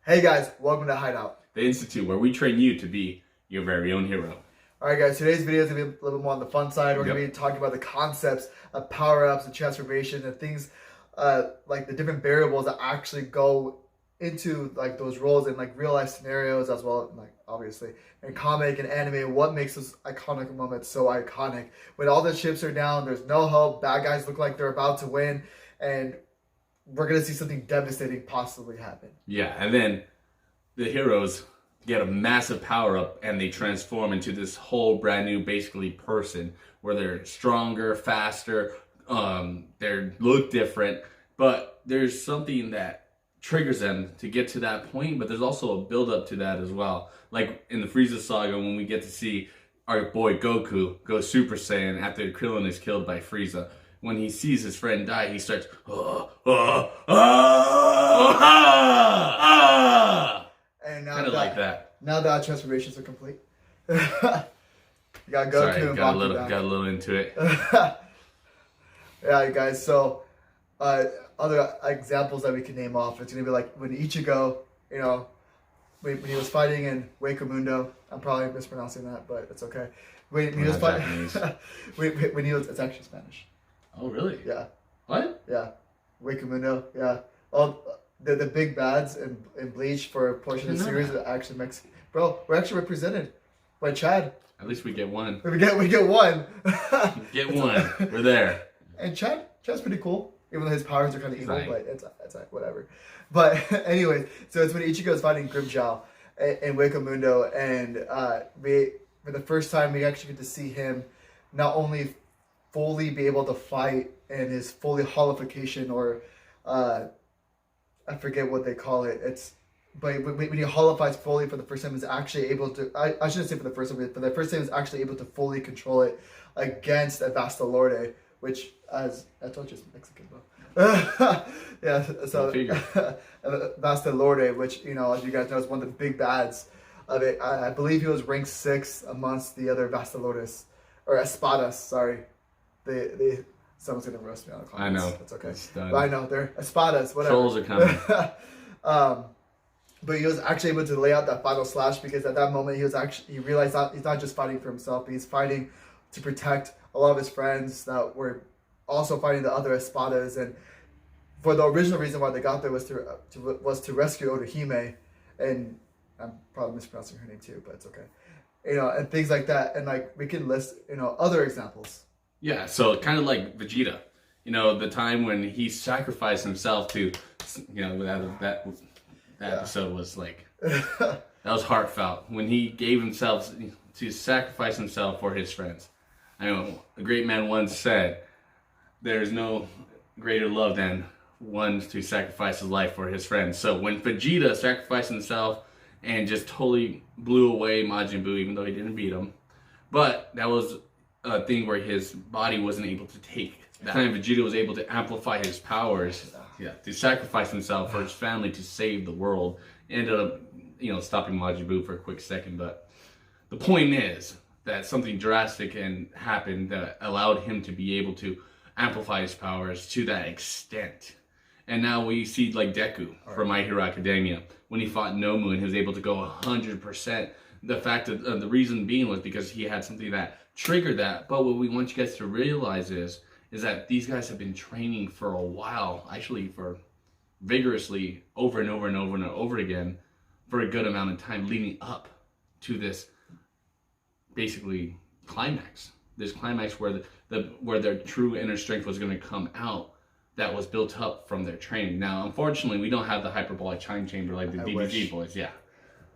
Hey guys, welcome to Hideout. The Institute, where we train you to be your very own hero. Alright guys, today's video is going to be a little bit more on the fun side. We're going to be talking about the concepts of power-ups and transformation and things like the different variables that actually go into like those roles in like real life scenarios, as well like obviously in comic and anime. What makes those iconic moments so iconic? When all the chips are down, there's no hope, bad guys look like they're about to win, and we're going to see something devastating possibly happen. Yeah, and then the heroes get a massive power up and they transform into this whole brand new basically person where they're stronger, faster, they look different, but there's something that triggers them to get to that point, but there's also a build up to that as well. Like in the Frieza saga, when we get to see our boy Goku go Super Saiyan after Krillin is killed by Frieza. When he sees his friend die, he starts, And now kind of like that. Now that our transformations are complete. You got Goku Sorry, and got Baki a little into it. Yeah, guys. So, other examples that we can name off. It's gonna be like when Ichigo, when he was fighting in Hueco Mundo. I'm probably mispronouncing that, but it's okay. When he was fighting, when he was, it's actually Spanish. Oh, really? Yeah. What? Yeah. Hueco Mundo. Yeah. All the big bads in Bleach for a portion of the series are actually Mexican. Bro, we're actually represented by Chad. At least we get one. We get one. Get one. We're there. And Chad's pretty cool, even though his powers are kind of evil, but it's like whatever. But anyways, so it's when Ichigo is fighting Grimmjow in Hueco Mundo, and for the first time we actually get to see him not only fully be able to fight in his fully holification, or I forget what they call it. But when he holifies fully for the first time, he's actually able to. I shouldn't say for the first time, but for the first time, he's actually able to fully control it against a Bastalorde, which, as I told you, is Mexican, bro. Yeah, so Bastalorde, which as you guys know, is one of the big bads of it. I believe he was ranked 6 amongst the other Bastalordes or Espadas. Sorry, someone's gonna roast me on the comments. I know. That's okay. But I know they're Espadas. Whatever. Trolls are coming. But he was actually able to lay out that final slash, because at that moment he realized that he's not just fighting for himself, but he's fighting to protect a lot of his friends that were also fighting the other Espadas. And for the original reason why they got there was to rescue Otohime, and I'm probably mispronouncing her name too, but it's okay. And things like that, and like we can list other examples. Yeah, so kind of like Vegeta, the time when he sacrificed himself to, that episode was like, that was heartfelt. When he gave himself to sacrifice himself for his friends. I know a great man once said, there's no greater love than one to sacrifice his life for his friends. So when Vegeta sacrificed himself and just totally blew away Majin Buu, even though he didn't beat him, but that was a thing where his body wasn't able to take. That time Vegeta was able to amplify his powers, to sacrifice himself for his family to save the world. Ended up, stopping Majin Buu for a quick second, but the point is that something drastic happened that allowed him to be able to amplify his powers to that extent. And now we see like Deku from My Hero Academia, when he fought Nomu and he was able to go 100%. The fact that the reason being was because he had something that triggered that. But what we want you guys to realize is that these guys have been training for a while, actually for vigorously over and over and over and over again, for a good amount of time leading up to this basically climax. This climax where where their true inner strength was going to come out, that was built up from their training. Now, unfortunately, we don't have the hyperbolic time chamber like the DBZ boys. Yeah.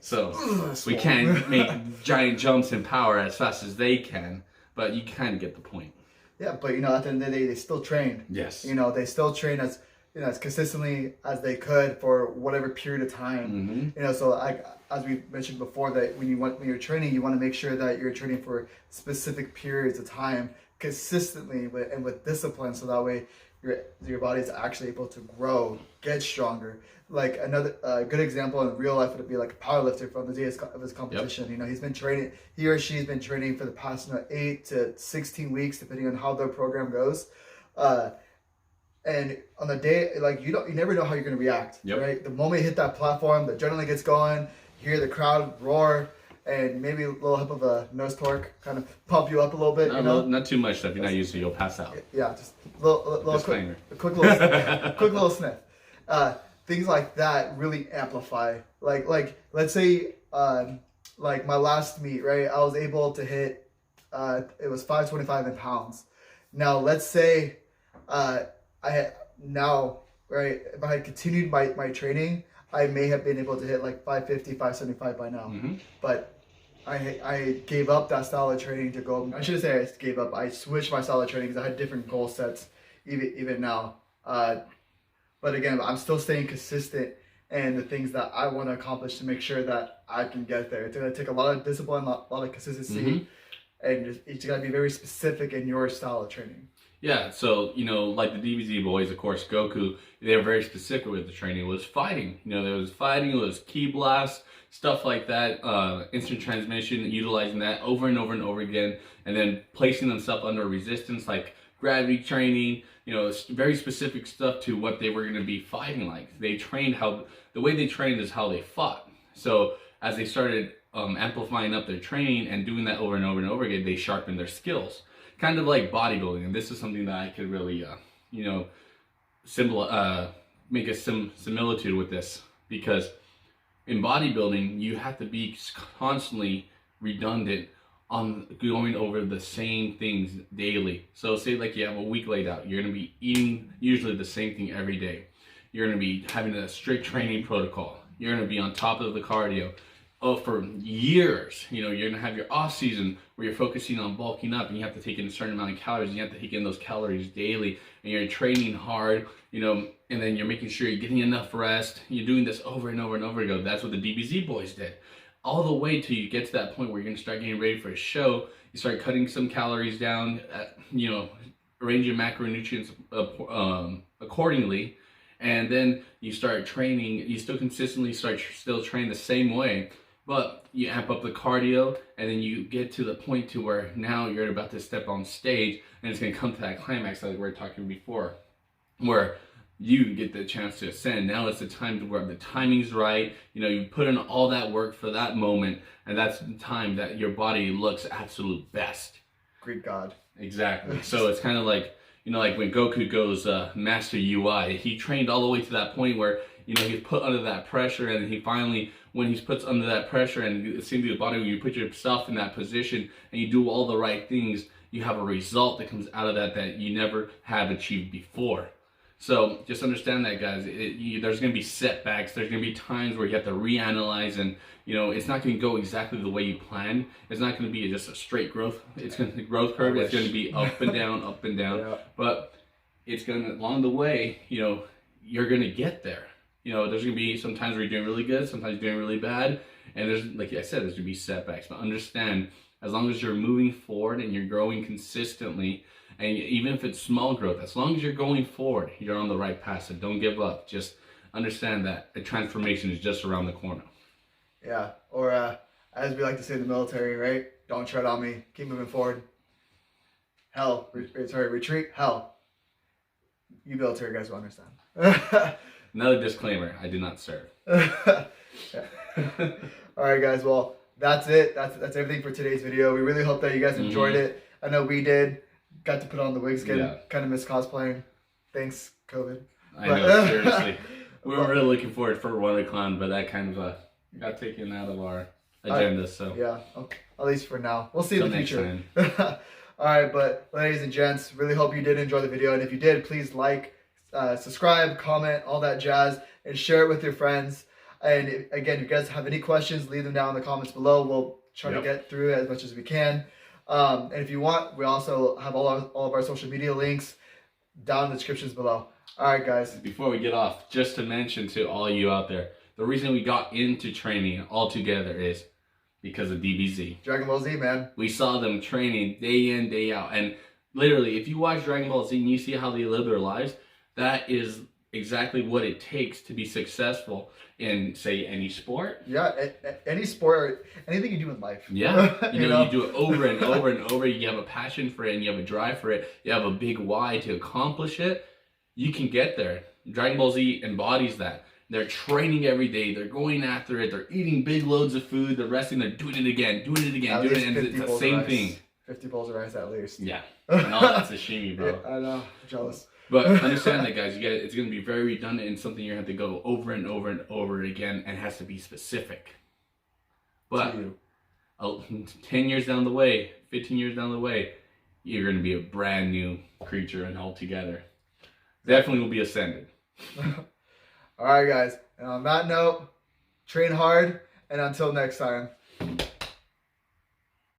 So we can't make giant jumps in power as fast as they can, but you kind of get the point. Yeah, but at the end of the day, they still trained. Yes. They still train as as consistently as they could for whatever period of time. Mm-hmm. So as we mentioned before, that when you're training, you want to make sure that you're training for specific periods of time consistently and with discipline, so that way your body is actually able to grow, get stronger. Like another good example in real life would be like a powerlifter from the day of his competition. Yep. He's been training. He or she's been training for the past 8 to 16 weeks, depending on how their program goes. And on the day, like you never know how you're gonna react, right? The moment you hit that platform, the adrenaline gets going. You hear the crowd roar, and maybe a little hip of a nose torque kind of pump you up a little bit. Not too much stuff. You're not used to, you'll pass out. Yeah, just little quick little sniff. Things like that really amplify. Like let's say like my last meet, right? I was able to hit it was 525 in pounds. Now let's say I had now, right, if I had continued my training, I may have been able to hit like 550, 575 by now. But I gave up that style of training to go. I shouldn't say I gave up. I switched my style of training because I had different goal sets even now. But again, I'm still staying consistent and the things that I want to accomplish to make sure that I can get there. It's going to take a lot of discipline, a lot of consistency, and it's got to be very specific in your style of training. Yeah, so, like the DBZ boys, of course, Goku, they were very specific with the training. It was fighting. There was fighting, it was ki blast, stuff like that, instant transmission, utilizing that over and over and over again, and then placing themselves under resistance, like gravity training, very specific stuff to what they were going to be fighting like. They trained the way they trained is how they fought. So as they started amplifying up their training and doing that over and over and over again, they sharpened their skills. Kind of like bodybuilding, and this is something that I could really, make a similitude with this, because in bodybuilding, you have to be constantly redundant on going over the same things daily. So say like you have a week laid out, you're going to be eating usually the same thing every day. You're going to be having a strict training protocol. You're going to be on top of the cardio. For years, you're going to have your off season where you're focusing on bulking up and you have to take in a certain amount of calories and you have to take in those calories daily, and you're training hard, and then you're making sure you're getting enough rest. You're doing this over and over and over again. That's what the DBZ boys did. All the way till you get to that point where you're going to start getting ready for a show. You start cutting some calories down, arrange your macronutrients accordingly, and then you start training. You still consistently still train the same way, but you amp up the cardio, and then you get to the point to where now you're about to step on stage, and it's going to come to that climax like we were talking before, where you get the chance to ascend. Now it's the time to where the timing's right. You put in all that work for that moment, and that's the time that your body looks absolute best. Greek god. Exactly. So it's kind of like, like when Goku goes Master UI, he trained all the way to that point where, he's put under that pressure, and he finally, when he's put under that pressure, and it seems to the body, when you put yourself in that position and you do all the right things, you have a result that comes out of that you never have achieved before. So just understand that, guys. There's going to be setbacks. There's going to be times where you have to reanalyze, and it's not going to go exactly the way you planned. It's not going to be just a straight growth. It's going to the growth curve. It's going to be up and down, up and down. Yeah. But it's going to, along the way, you're going to get there. There's going to be some times where you're doing really good, sometimes you're doing really bad, and there's, like I said, there's going to be setbacks. But understand, as long as you're moving forward and you're growing consistently, and even if it's small growth, as long as you're going forward, you're on the right path. So don't give up. Just understand that a transformation is just around the corner. Yeah, or as we like to say in the military, right? Don't tread on me. Keep moving forward. Retreat. Hell. You military guys will understand. Another disclaimer: I do not serve. All right, guys. Well, that's it. That's everything for today's video. We really hope that you guys enjoyed it. I know we did. Got to put on the wigs again. Yeah. Kind of miss cosplaying. Thanks, COVID. I know, seriously. We were really looking forward for WonderCon, but that kind of got taken out of our agenda. So yeah, at least for now. We'll see in the future. All right, but ladies and gents, really hope you did enjoy the video, and if you did, please like, subscribe, comment, all that jazz, and share it with your friends. And again, if you guys have any questions, leave them down in the comments below. We'll try to get through it as much as we can. And if you want, we also have all of our social media links down in the descriptions below. All right, guys. Before we get off, just to mention to all you out there, the reason we got into training all together is because of DBZ. Dragon Ball Z, man. We saw them training day in, day out. And literally, if you watch Dragon Ball Z and you see how they live their lives, that is exactly what it takes to be successful in, say, any sport. Yeah, any sport, anything you do in life. Yeah, you do it over and over and over. You have a passion for it and you have a drive for it. You have a big why to accomplish it. you can get there. Dragon Ball Z embodies that. They're training every day. They're going after it. They're eating big loads of food. They're resting. They're doing it again, doing it again, doing it. And it's the same thing. 50 bowls of rice at least. Yeah. And all that sashimi, bro. Yeah, I know. I'm jealous. But understand that, guys. You get it. It's going to be very redundant and something you're going to have to go over and over and over again, and it has to be specific. But 10 years down the way, 15 years down the way, you're going to be a brand new creature and altogether. Definitely will be ascended. All right, guys. And on that note, train hard, and until next time.